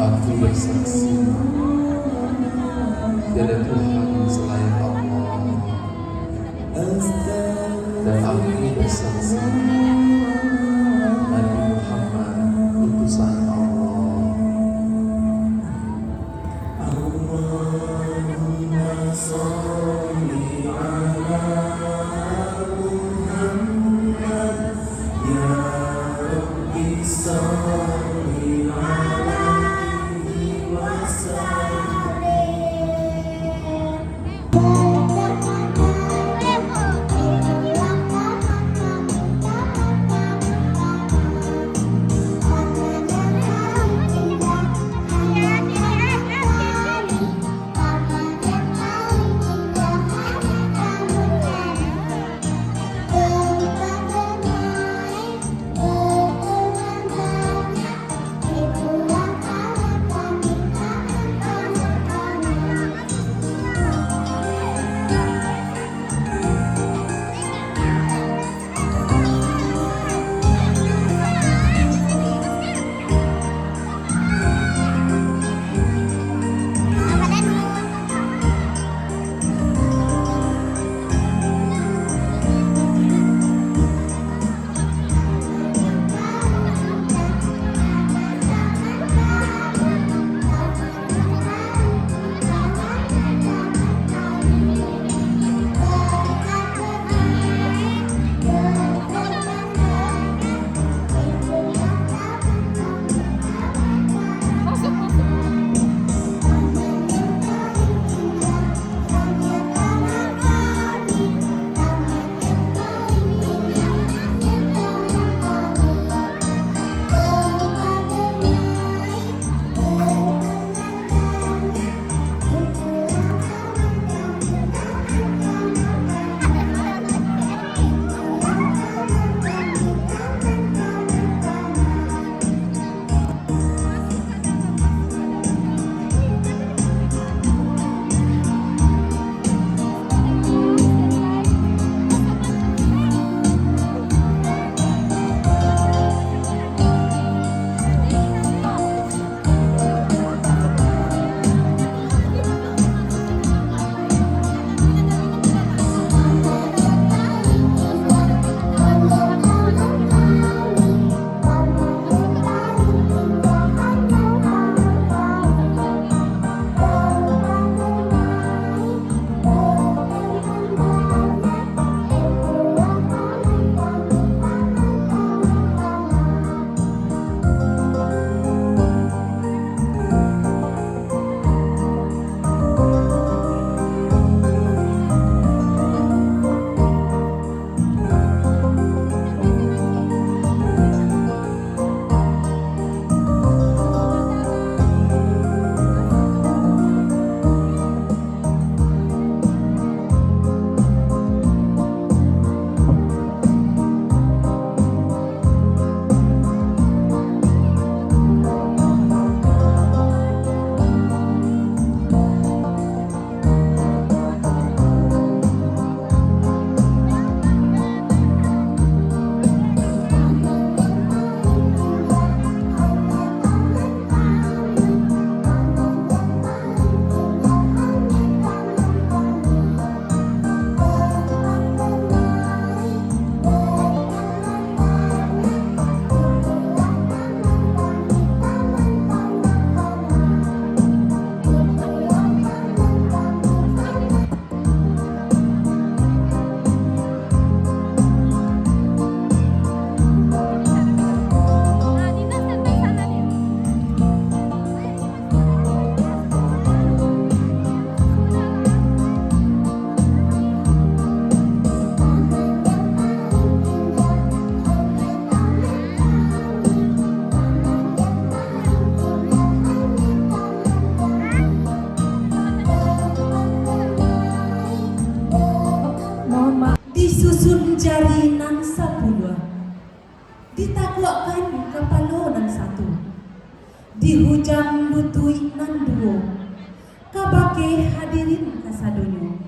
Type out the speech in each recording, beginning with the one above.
Aku bersaksi tiada Tuhan selain Allah, dan aku bersaksi Nabi Muhammad utusan Allah. Allahumma sholli ala Muhammad ya Rabbi sholli alaihi wasallam. Dihujam lutui nanduo kabake hadirin kasadonyo.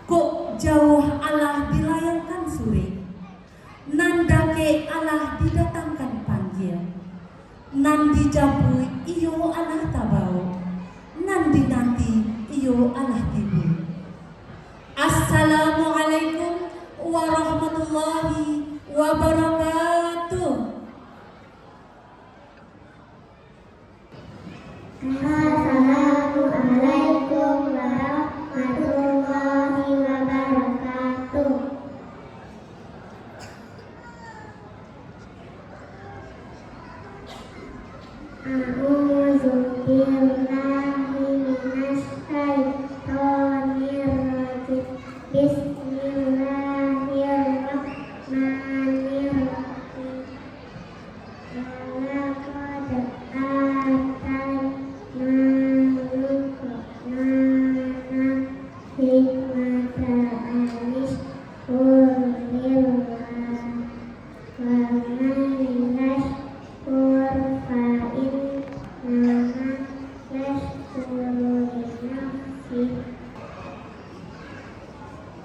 Kok jauh Allah dilayangkan sore, nandake Allah didatangkan panggil, nan dijabui iyo Allah tabau, nan dinanti iyo Allah tibu. Assalamualaikum warahmatullahi wabarakatuh. Assalamualaikum warahmatullahi wabarakatuh. A'udzu billahi minasy syaithanir rajim. Bismillahirrahmanirrahim. Walaqad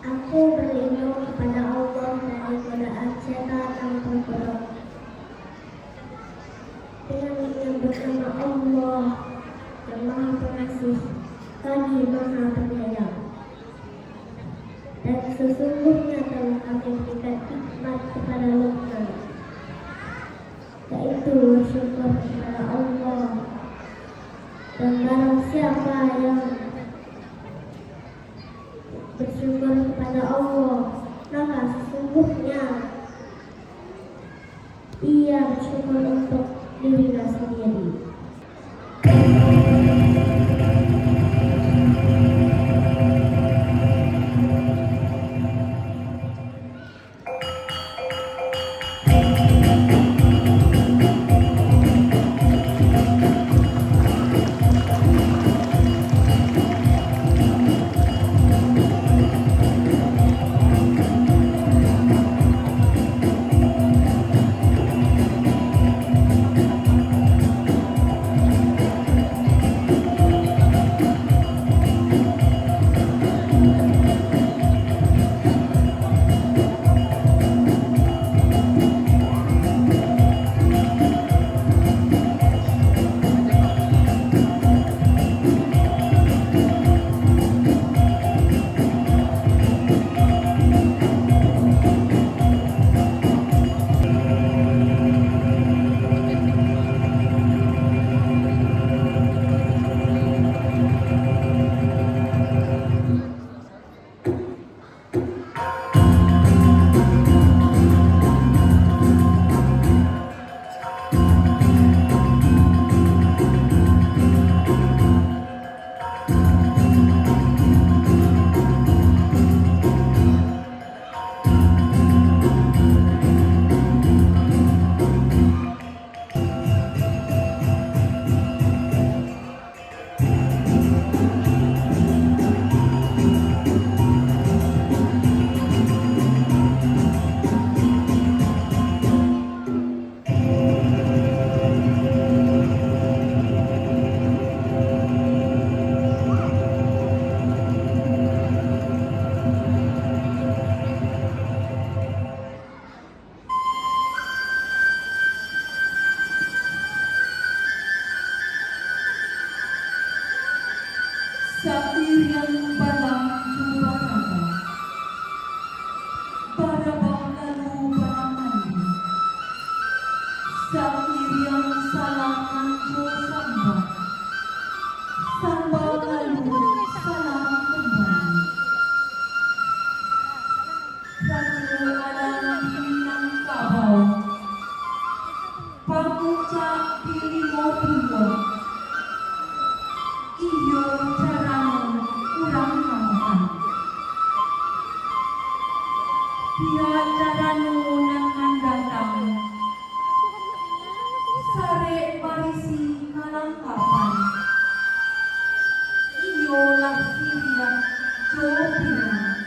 Aku berlindung kepada Allah dari godaan setan yang terburuk. Dengan menyebut nama Allah yang Maha Pengasih, lagi Maha Penyayang. Dan sesungguhnya telah kami berikan nikmat kepada Luqman, yaitu bersyukur kepada Allah. Dan barang siapa yang bersyukur kepada Allah, maka sesungguhnya ia bersyukur untuk dirinya sendiri. Sairiang balang jubarata, barabang lalu barangan, sairiang salaman jo samba, samba lalu salam kembali. Rajo alam hinang kabau, pamuca pilimo buwa, iyo carane urang kamuhan. Biar caranu nan mandatang, sare barisi kalangkapan, iyo lahsiria jo pinang,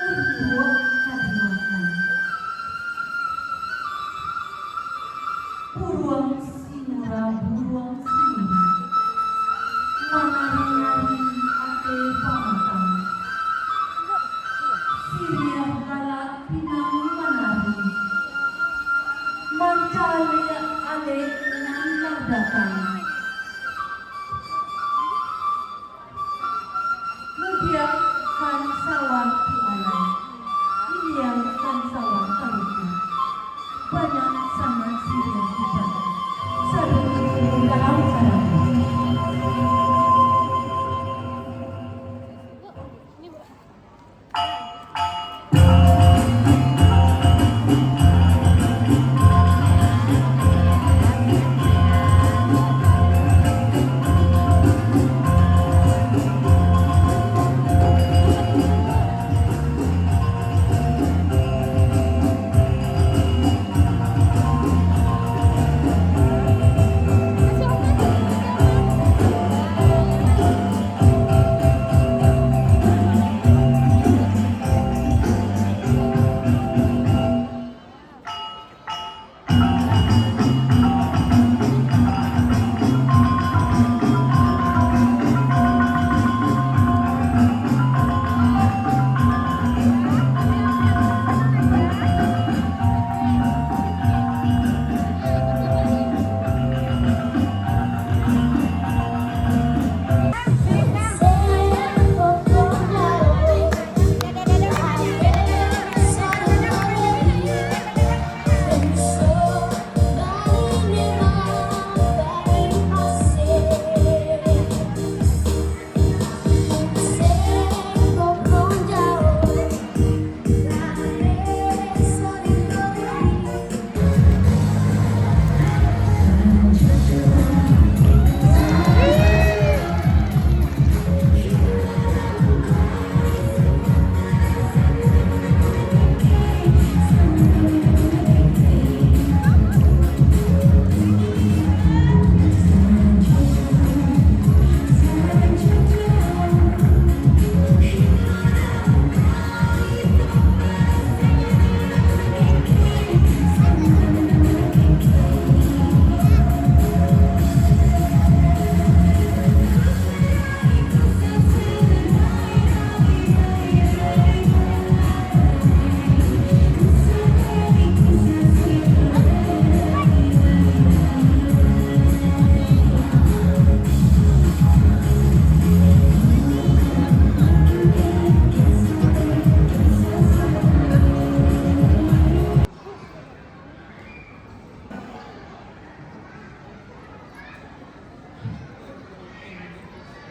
untuk kadimakan. buruang sinura buruang sinura manari-nari ate pamatang siriah gala pinang manari mancali ale nang datang Mudiak kan sawah tu alai Iliang kan sawah kaluku Banyak sangat siriah kita Sarung dalam sarang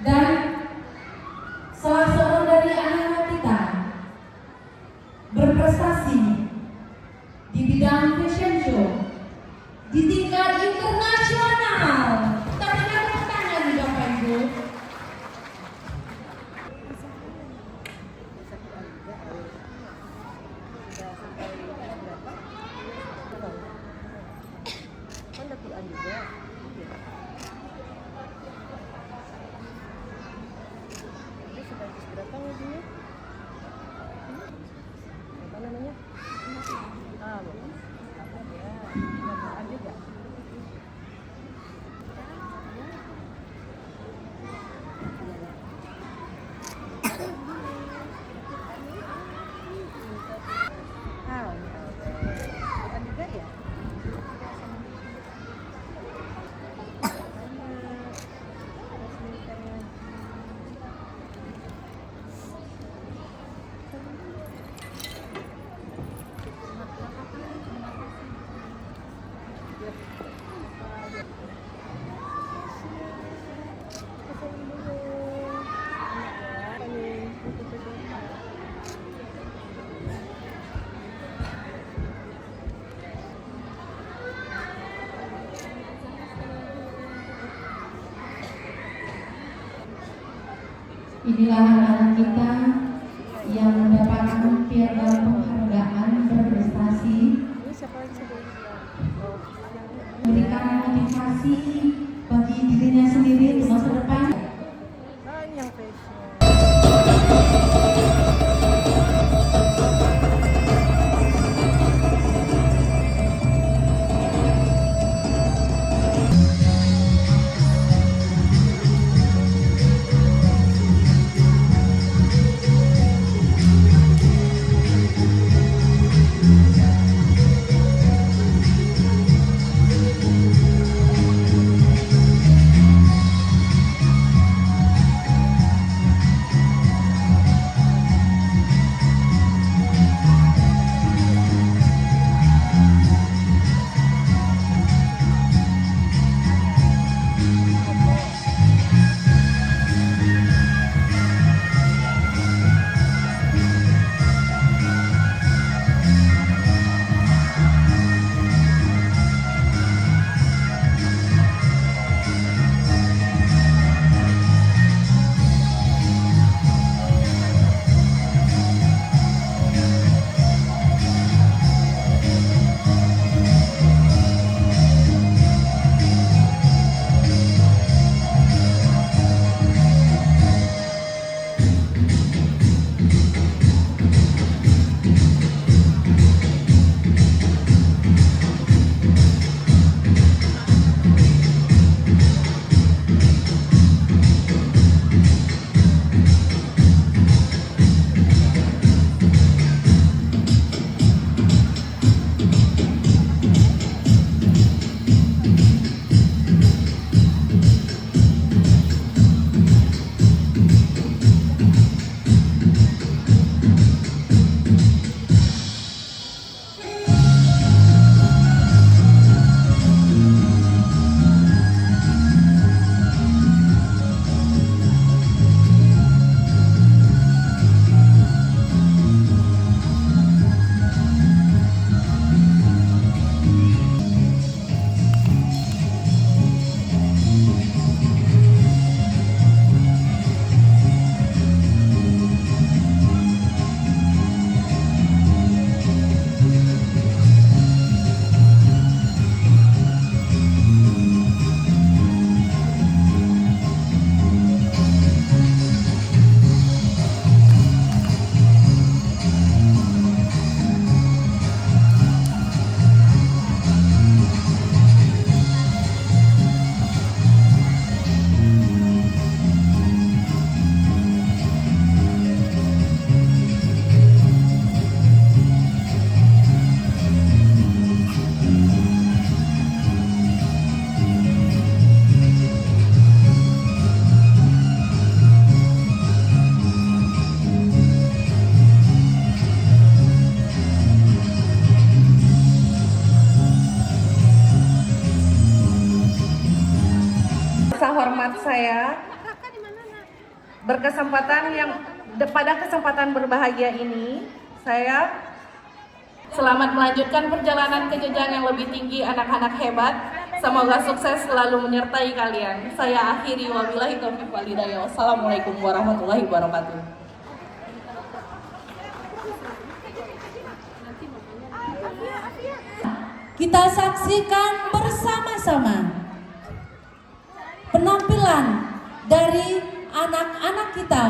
Dan salah seorang dari anak-anak kita berprestasi di bidang fashion show di tingkat internasional. Tapi ada pertanyaan nih Bapak Ibu. Inilah anak-anak kita yang mendapatkan piagam penghargaan berprestasi, memberikan motivasi bagi dirinya sendiri untuk masa depan. terhormat saya pada kesempatan berbahagia ini, saya selamat melanjutkan perjalanan ke jenjang yang lebih tinggi anak-anak hebat. Semoga sukses selalu menyertai kalian. Saya akhiri, wabillahi taufiq wal hidayah. Wassalamualaikum warahmatullahi wabarakatuh. Kita saksikan bersama-sama penampilan dari anak-anak kita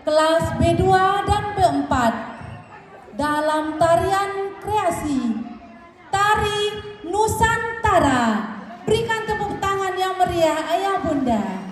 kelas B2 dan B4 dalam tarian kreasi Tari Nusantara. Berikan tepuk tangan yang meriah ayah bunda.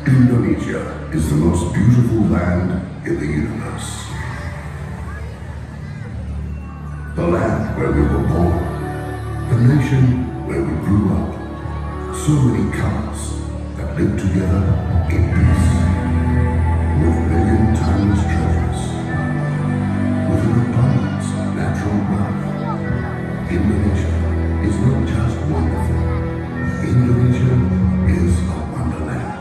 Indonesia is the most beautiful land in the universe. The land where we were born, the nation where we grew up. So many colors that live together in peace, with a million timeless treasures, with an abundance of natural wealth. Indonesia is not just wonderful. Indonesia is a wonderland.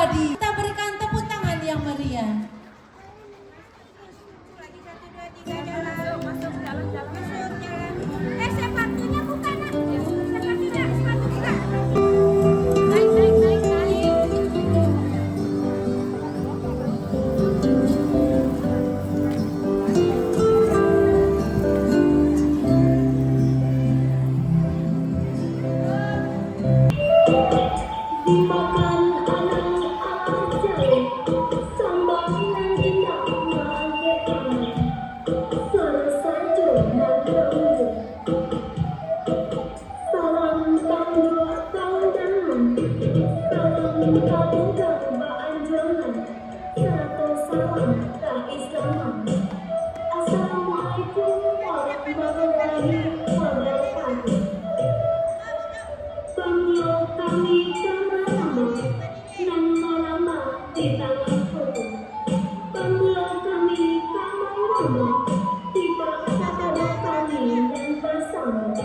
abadi. Kita berikan tepuk tangan yang meriah. Sepatunya bukan nak. Sepatu juga. Naik. Dimakan anak-anak jauh, sambal yang indah menggeram. Selesai jurnal berujung. Salam tangguh tangan, salam tangguh terbaan jangan. Satu salam tak Islam. Assalamualaikum warahmatullahi wabarakatuh. Pengeluk kami sama-sama, nama-nama di tangan foto. Pengeluk kami sama-sama, tiba kata kami dan bersama.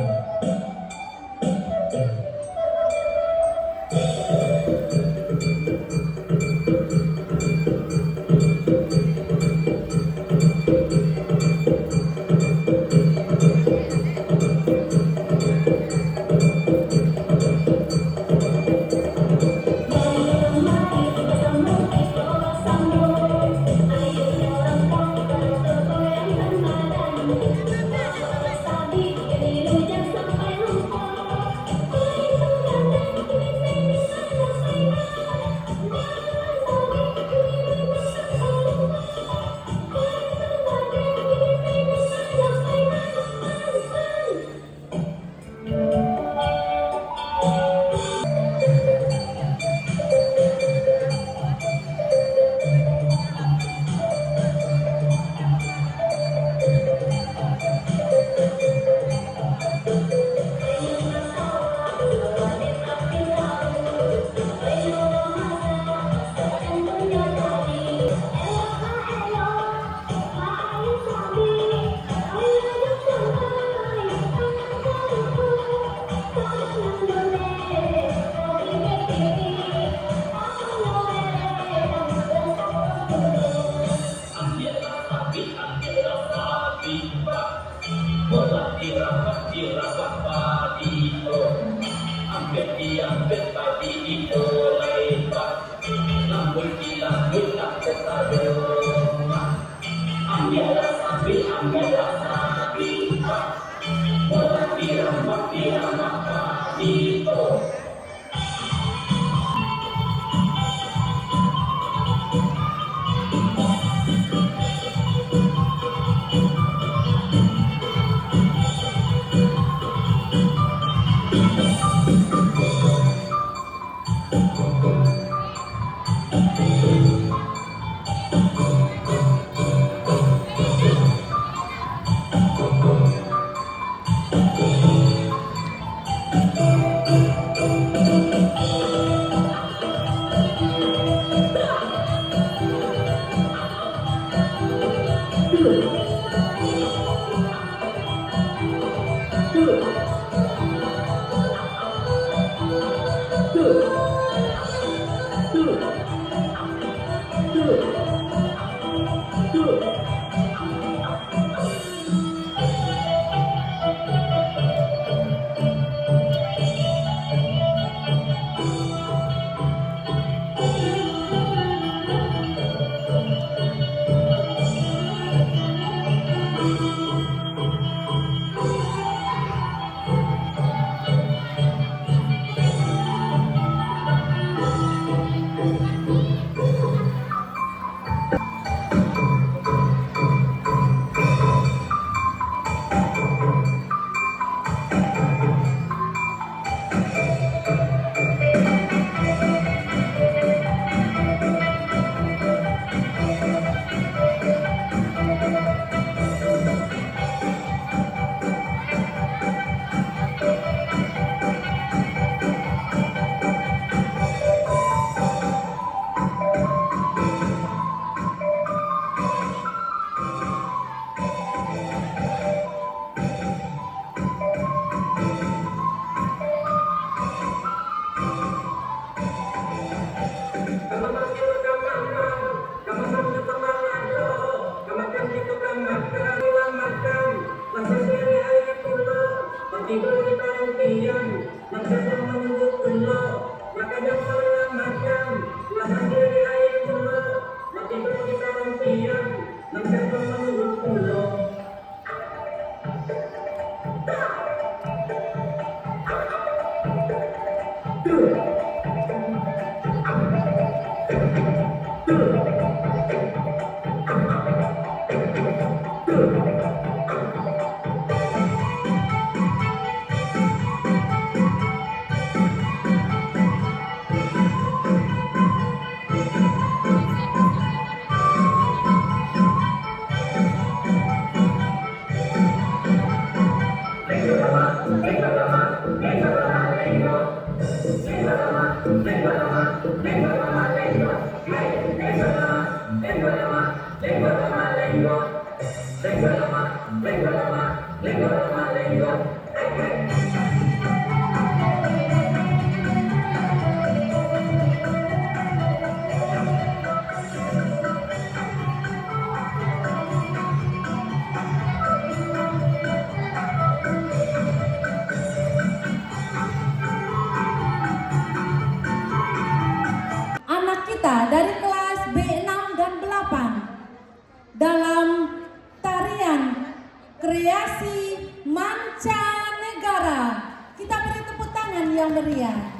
kita dari kelas B6 dan 8 dalam tarian kreasi mancanegara. Kita beri tepuk tangan yang meriah.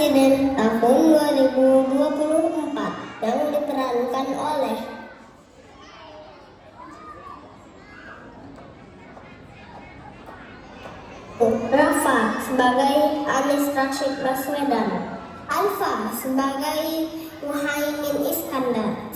Presiden tahun 2024 yang diperankan oleh Rafa sebagai Anies Rashid Baswedan, Alfa sebagai Muhaimin Iskandar.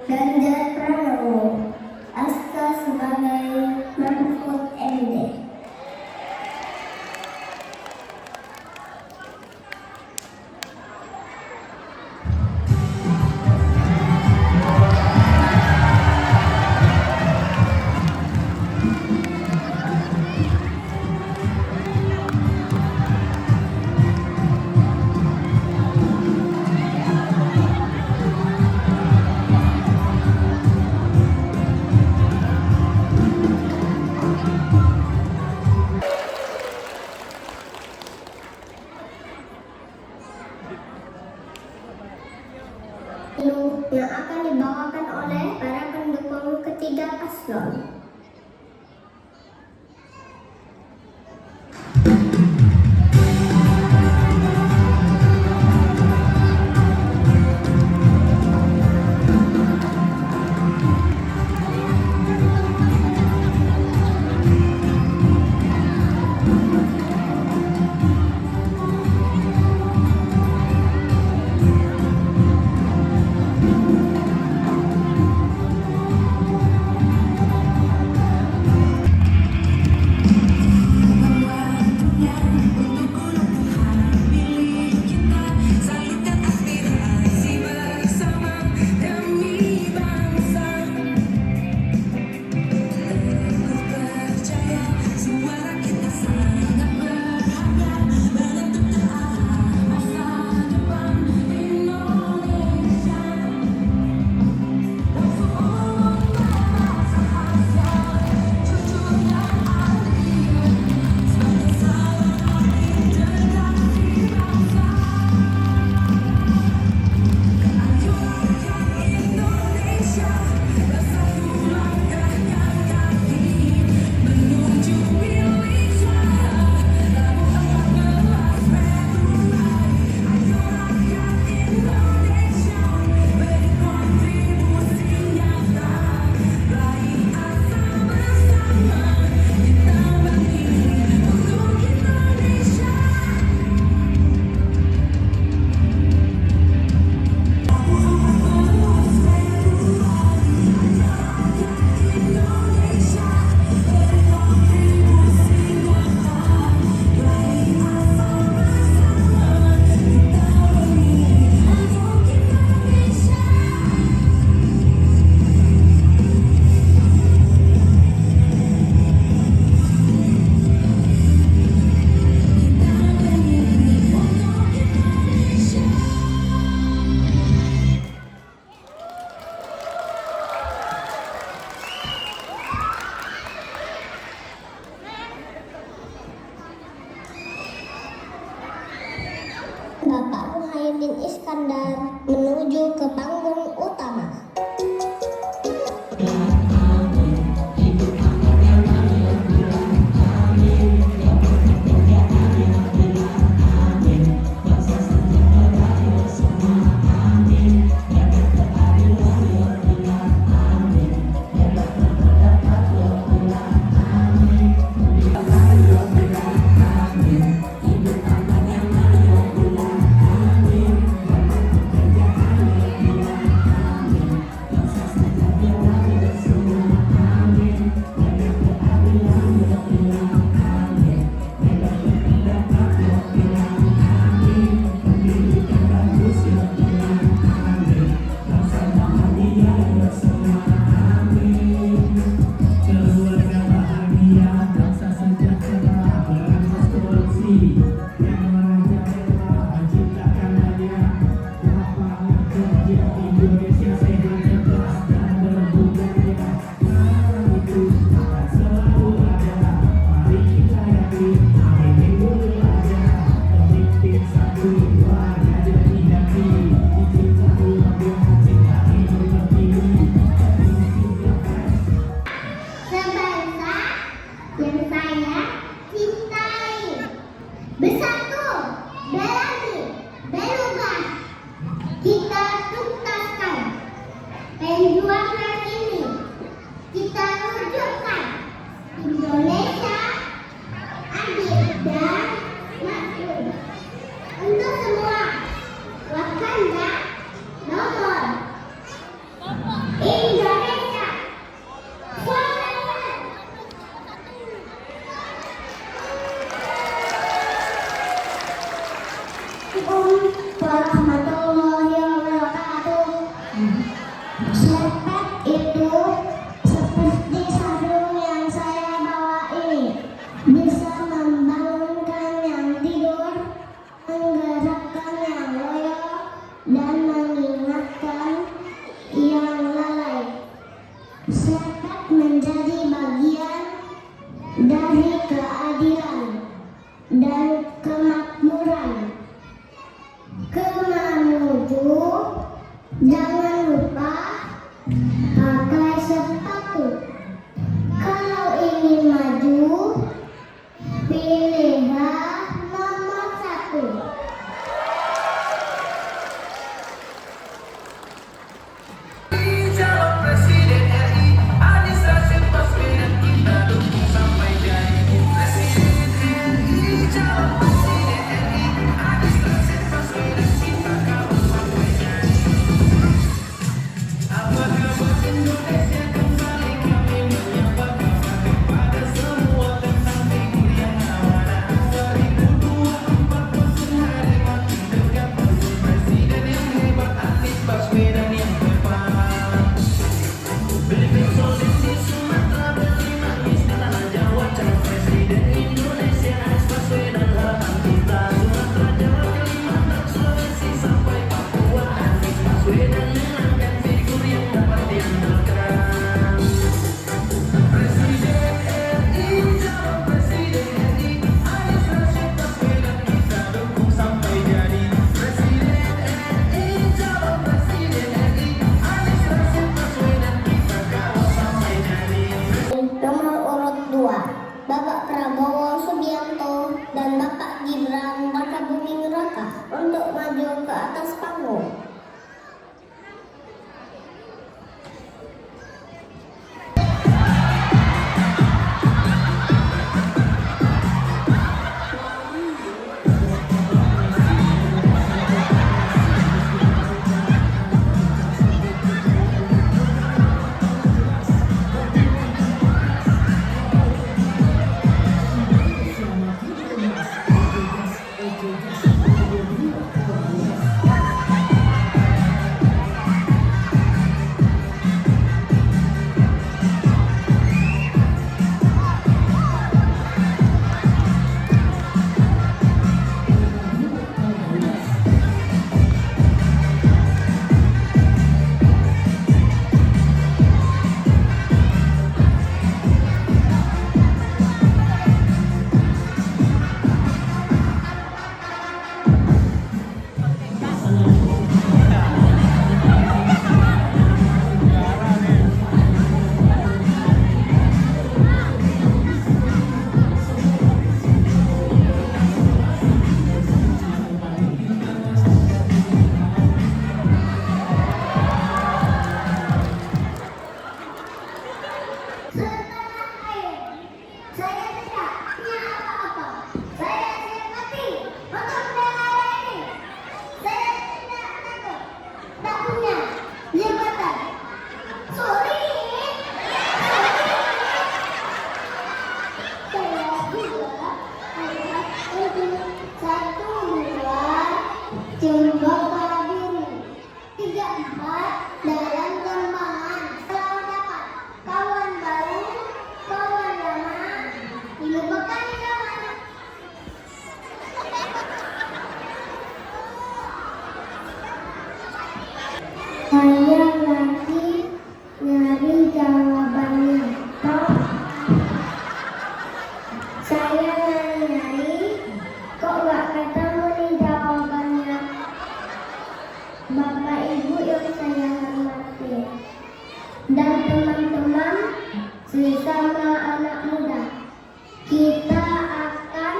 Ganjar Pranowo, Aska sebagai Mahfud MD. Yang akan dibawakan oleh para pendukung ketiga paslon. Bapak Muhaimin Iskandar menuju ke panggung utama. dari keadilan dan kemakmuran. Menuju, jangan lupa pakai sepatu. Kalau ingin maju, pilihlah nomor 1. Calon Presiden RI Anies Rashid Baswedan kita dukung sampai jadi Presiden RI. Calon Presiden RI Anies Rashid Baswedan kita kawal sampai jadi. Apakah buat Indonesia kembali kami menyapa kabar kepada semua tentang figur yang amanah. 2024 sehari makin dekat, Presiden yang hebat Anies Baswedan yang tepat. Beliau solid di Sumatera, bernangis di tanah Jawa. Calon Presiden Indonesia Anies Baswedan harapan kita. Sumatera, Jawa, Kalimantan, Sulawesi sampai Papua, Anies Baswedan menangkan figur yang dapat diandalkan. Presiden RI, calon Presiden RI Anies Rashid Baswedan kita dukung sampai jadi Presiden RI. Calon Presiden RI Anies Rashid Baswedan kita kawal sampai jadi. Nomor urut 2, Bapak Prabowo Subianto dan Bapak Gibran Rakabuming Raka untuk maju ke atas panggung. Saya tidak punya apa-apa. Saya siap mati untuk negara ini. Saya tidak takut, tak punya jabatan. Sorry. Saya juga adalah untuk 1, 2 Cembaka Biru, 3, 4 dalam kembangan. Selalu dapat kawan baru, kawan lama dilupakan zaman. Saya lagi nyari jawabannya, toh. Saya nyari, kok gak ketemu nih jawabannya. Bapak Ibu yang saya hormati dan teman-teman sesama anak muda, kita akan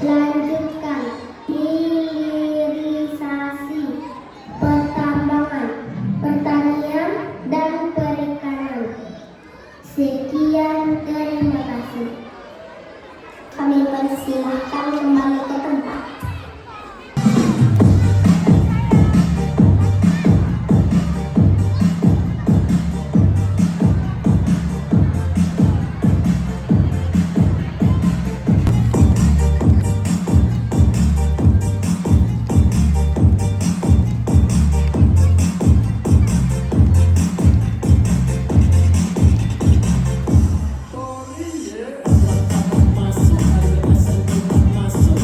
lanjutkan hilirisasi pertambangan, pertanian, dan perikanan. Sekian, terima kasih. Kami persilahkan kembali ke tempat. Masuk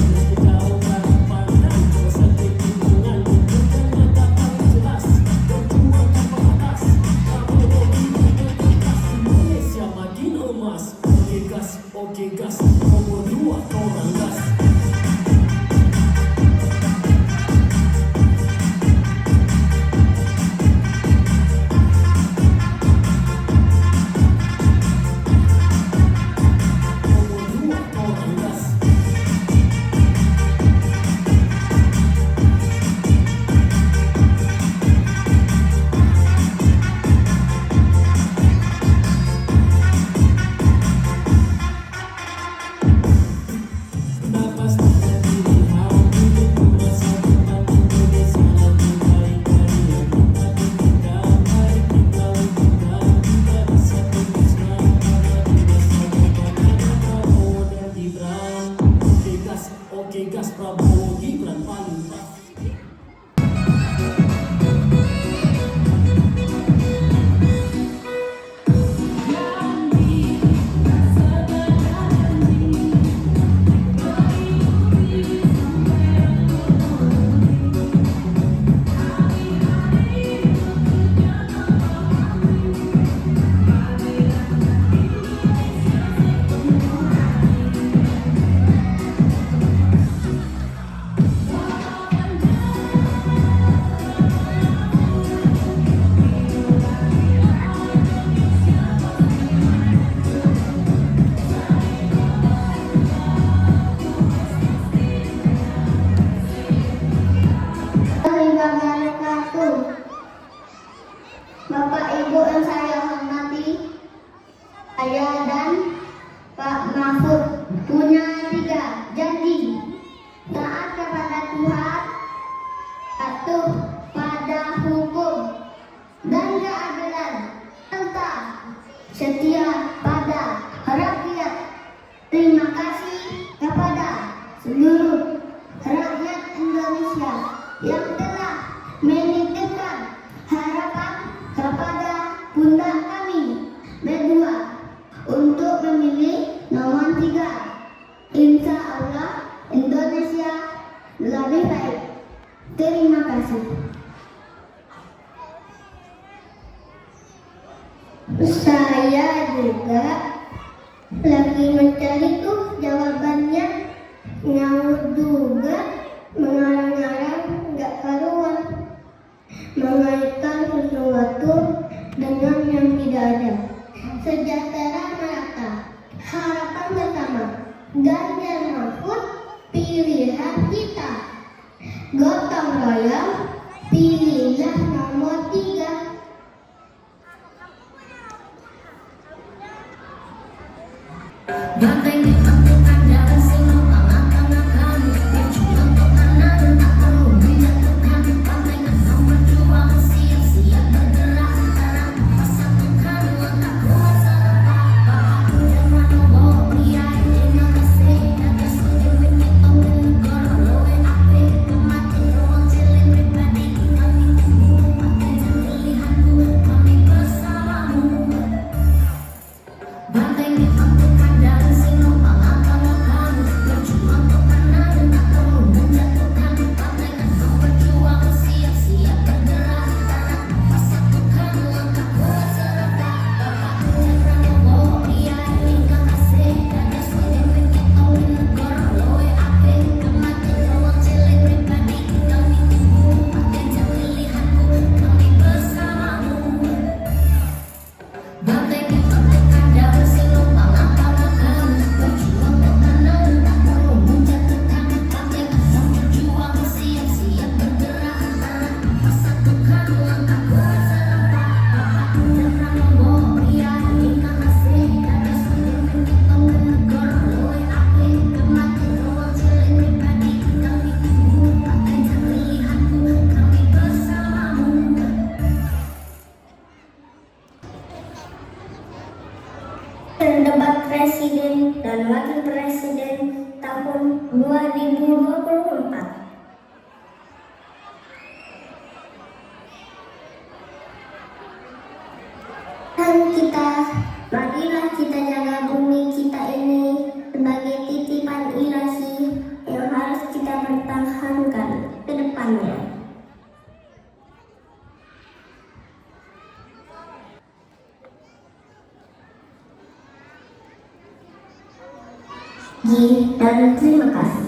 Bapak Ibu yang saya hormati, saya dan Pak Mahfud punya 3 janji: taat kepada Tuhan, patuh pada hukum dan keadilan, serta setia pada rakyat. Terima kasih kepada seluruh rakyat Indonesia yang telah menitipkan harapan kepada pundak kami berdua untuk memilih nomor 3. Insya Allah Indonesia lebih baik. Terima kasih. Saya juga lagi mencari tuh jawabannya, nyamuk juga mengarang-arang nggak karuan, mengaitkan sesuatu dengan yang tidak ada. Sejahtera merata, harapan bersama, Ganjar Mahfud pilihan kita. Gotong royong, pilihlah nomor 3. Banteng ditentukan jalan silau akan berjuang untuk anak akan menjatuhkan banteng atau berjuang siap bergerak sekarang persatukan otak kuasa apa yang mana bawa pria terima kasih atas setuju menyetong negara loe ape kemati ruang cilik pribadi kami tunggu dan terima kasih.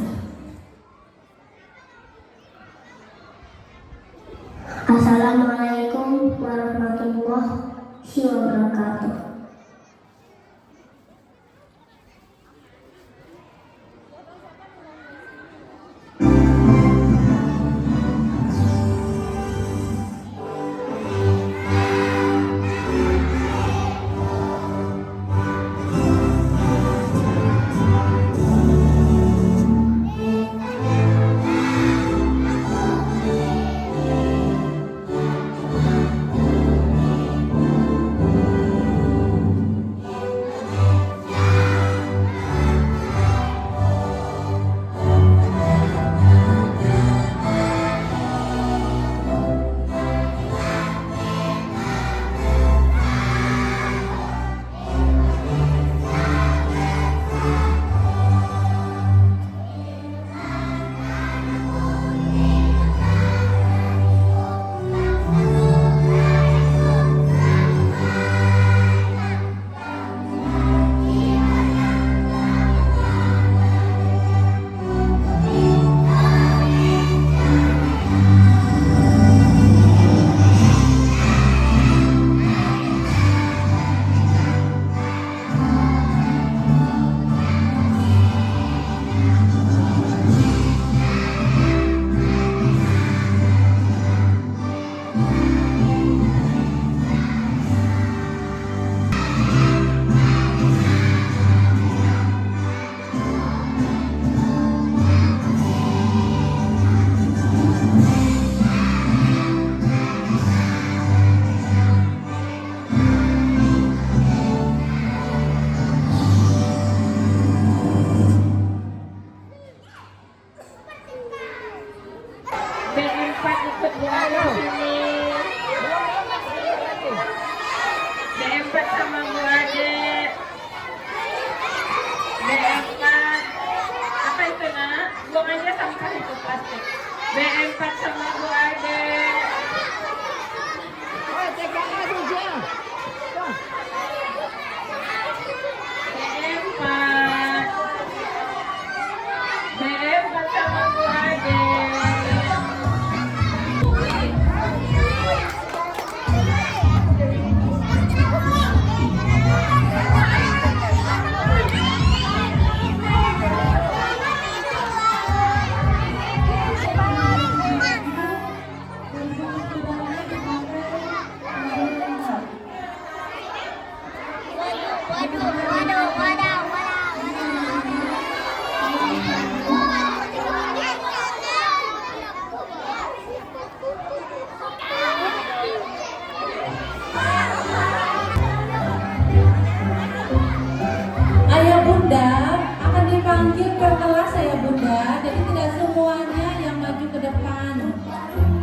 Assalamualaikum warahmatullahi wabarakatuh. B4 ikut berada di sini. B4 sama Bu Ade. B4 apa itu nak? Buang aja sampah itu plastik. B4 sama Bu Ade. B4 sama Bu Ade. Ayah bunda akan dipanggil per kelas ayah bunda, jadi tidak semuanya yang maju ke depan.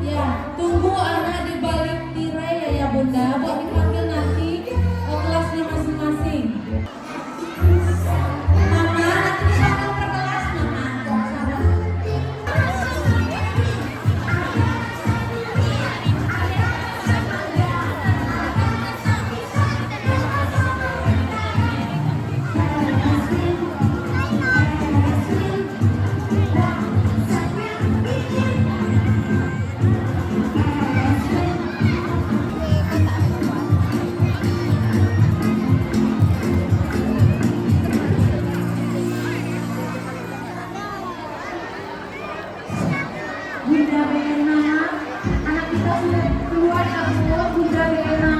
Ya, tunggu anak di balik tirai ayah bunda, buat dipanggil nanti ke kelasnya masing-masing. Mama, nanti dipanggil per kelas mama. Sabar. Bunda Bena, anak kita sudah keluar semua Bunda Bena.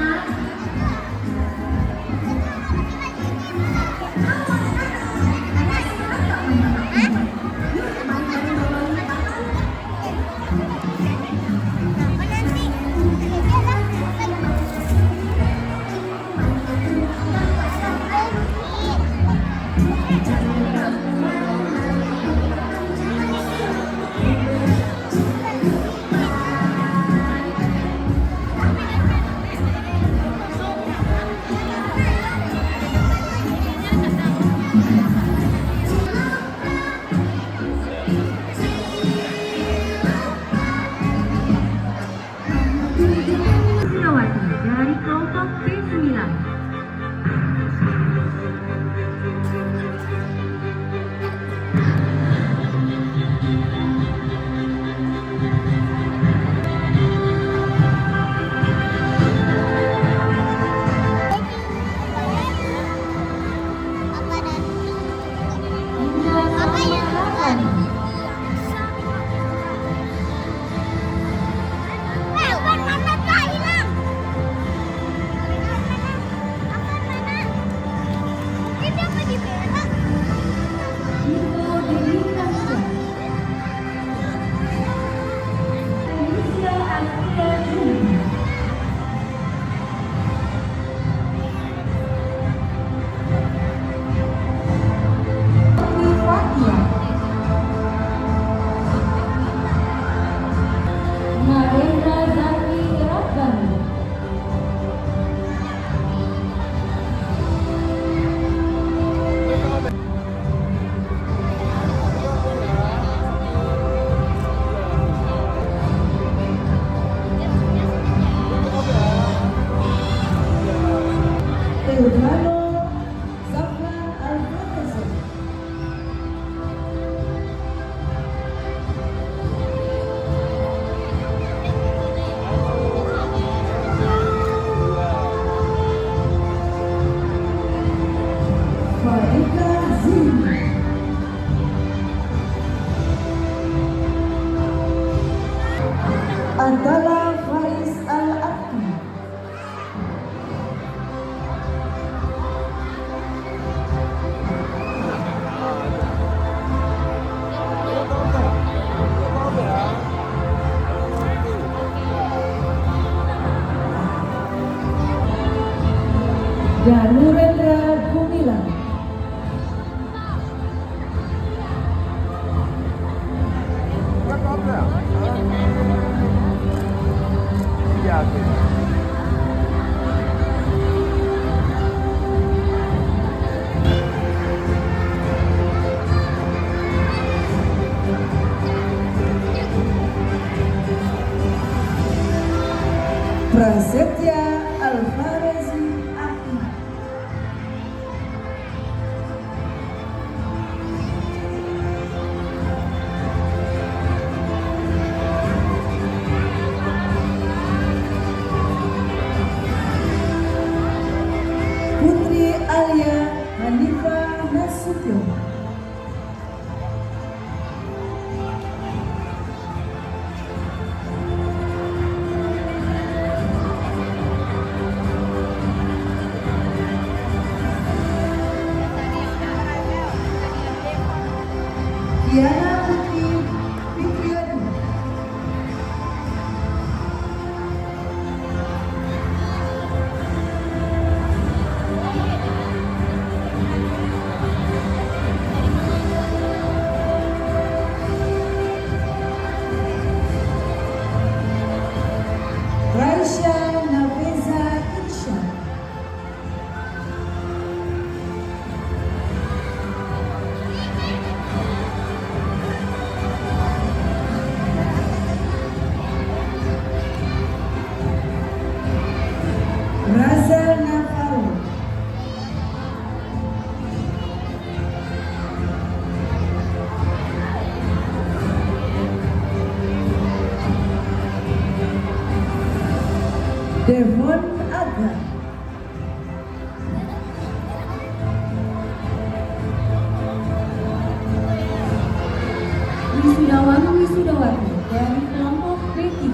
Dari kelompok B9. Apa yang Narendra Zaki Rabbani. Teodrano Zafran Al-Fatasi. Faika Zini. Antara Faiz Al-Abdi. Dan Nurendra Gumilang. Prasetya Alfarezi Ahmad. Putri Alia Hanifah Nasution. Diana Putri Fitriani. Raisya Nafeza Insya. Raza Navarro. Devon Aga. Wisudawan Wisudawati dari kelompok B3.